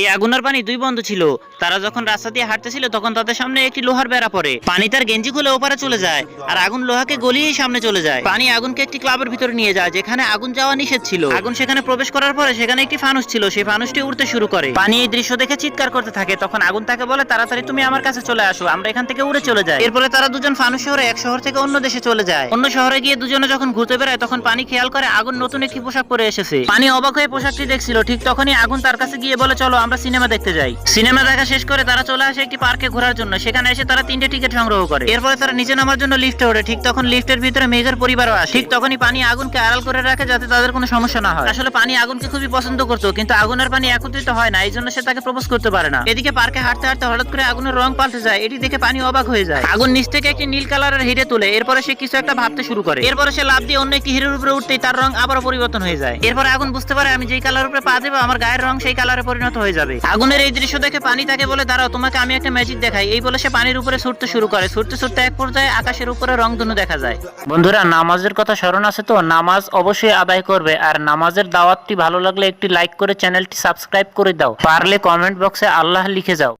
এই আগুনের পানি দুই বন্ধু ছিল। তারা যখন রাস্তা দিয়ে হাঁটতেছিল তখন তাদের সামনে একটি লোহার বেড়া পড়ে। পানি তার গেঞ্জি খুলে ওপারে চলে যায় আর আগুন লোহাকে গলিয়েই সামনে চলে যায়। পানি আগুনকে একটি ক্লাবের ভিতরে নিয়ে যায় যেখানে আগুন যাওয়া নিষেধ ছিল। আগুন সেখানে প্রবেশ করার পরে সেখানে একটি ফানুস ছিল, সেই ফানুসটি উড়তে শুরু করে। পানি এই দৃশ্য দেখে চিৎকার করতে থাকে। তখন আগুন তাকে বলে, তাড়াতাড়ি তুমি আমার কাছে চলে আসো, আমরা এখান থেকে উড়ে চলে যাই। এরপরে তারা দুজন ফানুস শহরে এক শহর থেকে অন্য দেশে চলে যায়। অন্য শহরে গিয়ে দুজনে যখন ঘুরতে বেড়ায় তখন পানি খেয়াল করে আগুন নতুন একটি পোশাক পরে এসেছে। পানি অবাক হয়ে পোশাকটি দেখছিল। ঠিক তখনই আগুন তার কাছে গিয়ে বলে, চলো আমরা সিনেমা দেখতে যাই। সিনেমা দেখা শেষ করে তারা চলে আসে একটি পার্কে ঘোরার জন্য। সেখানে এসে তারা 3টে টিকিট সংগ্রহ করে। এরপরে তারা নিচে নামার জন্য লিফটে ওঠে। ঠিক তখন লিফটের ভিতরে মেঘের পরিবারও আসে। ঠিক তখনই পানি আগুনকে আড়াল করে রাখে যাতে তাদের কোনো সমস্যা না হয়। আসলে পানি আগুনকে খুবই পছন্দ করতো, কিন্তু আগুন আর পানি একত্রিত হয় না, এই জন্য সে তাকে প্রপোজ করতে পারে না। এদিকে পার্কে হাঁটতে হাঁটতে হঠাৎ করে আগুনের রং পাল্টে যায়। এটি দেখে পানি অবাক হয়ে যায়। আগুন নিচ থেকে একটি নীল কালারের হিরে তুলে। এরপরে সে কিছু একটা ভাবতে শুরু করে। এরপরে সে লাফ দিয়ে অন্য একটি হিরের উপরে উঠতেই তার রং আবারও পরিবর্তন হয়ে যায়। এরপরে আগুন বুঝতে পারে, আমি যেই কালার উপরে পা দেবো আমার গায়ের রং সেই কালারে পরিণত হয়ে যাবে। আগুনের এই দৃশ্য দেখে পানি তাকে বলে, দাঁড়াও তোমাকে আমি একটা ম্যাজিক দেখাই। এই বলে সে পানির উপরে ছুটতে শুরু করে। ছুটতে ছুটতে এক পর্যায়ে আকাশের উপরে রংধনু দেখা যায়। বন্ধুরা, নামাজের কথা স্মরণ আছে তো? নামাজ অবশ্যই আদায় করবে। আর নামাজের দাওয়াতটি ভালো লাগলে একটি লাইক করে চ্যানেলটি সাবস্ক্রাইব করে দাও। পারলে কমেন্ট বক্সে আল্লাহ লিখে যাও।